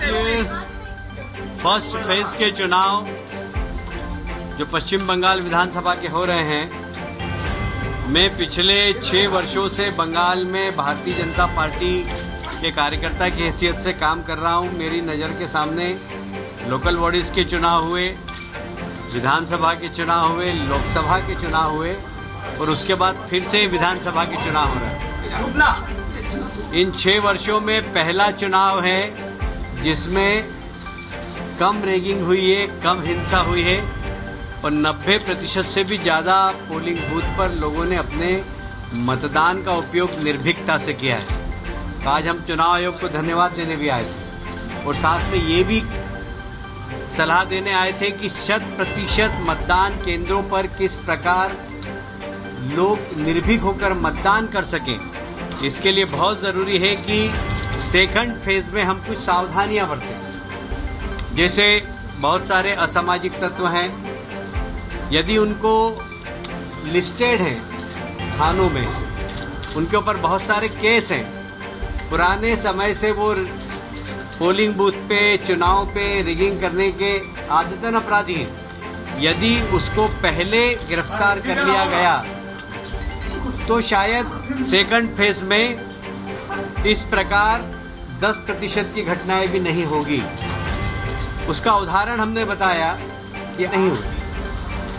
First phase के चुनाव जो पश्चिम बंगाल विधानसभा के हो रहे हैं, मैं पिछले 6 वर्षों से बंगाल में भारतीय जनता पार्टी के कार्यकर्ता की हैसियत से काम कर रहा हूं। मेरी नज़र के सामने लोकल बॉडीज के चुनाव हुए, विधानसभा के चुनाव हुए, लोकसभा के चुनाव हुए और उसके बाद फिर से विधानसभा के चुनाव हो रहे हैं। इन 6 वर्षों में पहला चुनाव है जिसमें कम रैगिंग हुई है, कम हिंसा हुई है और 90% से भी ज़्यादा पोलिंग बूथ पर लोगों ने अपने मतदान का उपयोग निर्भीकता से किया है। तो आज हम चुनाव आयोग को धन्यवाद देने भी आए थे और साथ में ये भी सलाह देने आए थे कि 100% मतदान केंद्रों पर किस प्रकार लोग निर्भीक होकर मतदान कर सकें। इसके लिए बहुत ज़रूरी है कि सेकंड फेज में हम कुछ सावधानियां बरतें। जैसे बहुत सारे असामाजिक तत्व हैं, यदि उनको लिस्टेड हैं थानों में, उनके ऊपर बहुत सारे केस हैं, पुराने समय से वो पोलिंग बूथ पे, चुनाव पे रिगिंग करने के आदतन अपराधी हैं, यदि उसको पहले गिरफ्तार कर लिया गया तो शायद सेकंड फेज में इस प्रकार 10% की घटनाएं भी नहीं होगी। उसका उदाहरण हमने बताया कि नहीं हुई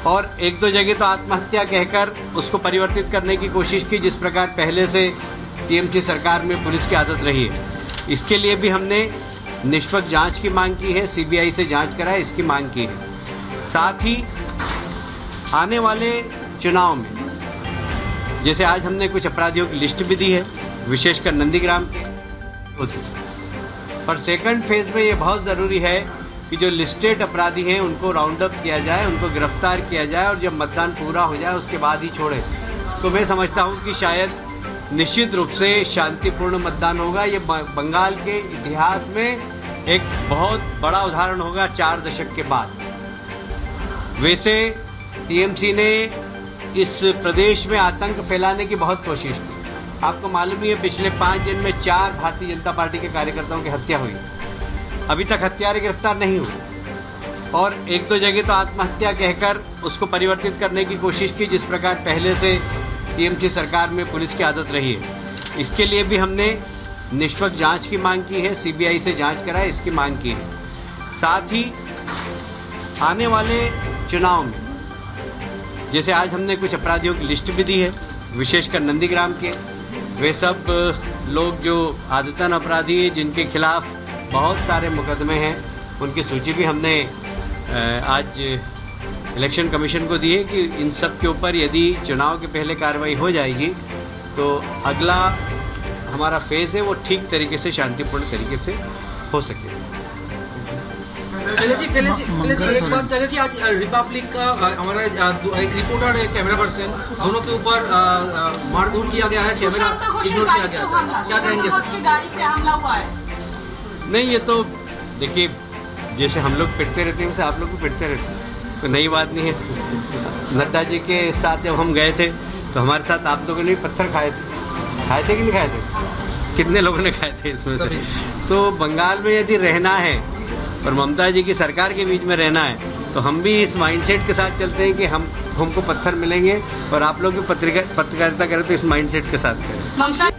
और 1-2 जगह तो आत्महत्या कहकर उसको परिवर्तित करने की कोशिश की, जिस प्रकार पहले से टीएमसी सरकार में पुलिस की आदत रही है। इसके लिए भी हमने निष्पक्ष जांच की मांग की है, सीबीआई से जांच कराए इसकी मांग की है। साथ ही आने वाले चुनाव में जैसे आज हमने कुछ अपराधियों की लिस्ट भी दी है, विशेषकर नंदीग्राम के, पर सेकंड फेज में ये बहुत ज़रूरी है कि जो लिस्टेड अपराधी हैं उनको राउंड अप किया जाए, उनको गिरफ्तार किया जाए और जब मतदान पूरा हो जाए उसके बाद ही छोड़े। तो मैं समझता हूं कि शायद निश्चित रूप से शांतिपूर्ण मतदान होगा। ये बंगाल के इतिहास में एक बहुत बड़ा उदाहरण होगा 4 दशक के बाद। वैसे टीएमसी ने इस प्रदेश में आतंक फैलाने की बहुत कोशिश की। आपको मालूम ही है पिछले 5 दिन में 4 भारतीय जनता पार्टी के कार्यकर्ताओं की हत्या हुई। अभी तक हत्यारे गिरफ्तार नहीं हुए और 1-2 जगह तो आत्महत्या कहकर उसको परिवर्तित करने की कोशिश की, जिस प्रकार पहले से टीएमसी सरकार में पुलिस की आदत रही है। इसके लिए भी हमने निष्पक्ष जांच की मांग की है, सीबीआई से जांच कराए इसकी मांग की है। साथ ही आने वाले चुनाव में जैसे आज हमने कुछ अपराधियों की लिस्ट भी दी है, विशेषकर नंदीग्राम के, वे सब लोग जो आदतन अपराधी हैं, जिनके खिलाफ बहुत सारे मुकदमे हैं, उनकी सूची भी हमने आज इलेक्शन कमीशन को दी है कि इन सब के ऊपर यदि चुनाव के पहले कार्रवाई हो जाएगी तो अगला हमारा फेज है वो ठीक तरीके से, शांतिपूर्ण तरीके से हो सके। एक बात कह रहे थे, आज रिपब्लिक का हमारा एक रिपोर्टर, एक कैमरा पर्सन, दोनों के ऊपर मारधूर किया गया है, कैमरा इग्नोर किया गया है, क्या कहेंगे? गाड़ी पे हमला हुआ है। नहीं, ये तो देखिए जैसे हम लोग पिटते रहते हैं वैसे आप लोग भी पिटते रहते हैं, तो नई बात नहीं है। नड्डा जी के साथ जब हम गए थे तो हमारे साथ आप लोगों ने पत्थर खाए थे कि नहीं खाए थे? कितने लोगों ने खाए थे इसमें से? तो बंगाल में यदि रहना है और ममता जी की सरकार के बीच में रहना है तो हम भी इस माइंडसेट के साथ चलते हैं कि हमको पत्थर मिलेंगे और आप लोग भी पत्रकारिता करें तो इस माइंडसेट के साथ करें।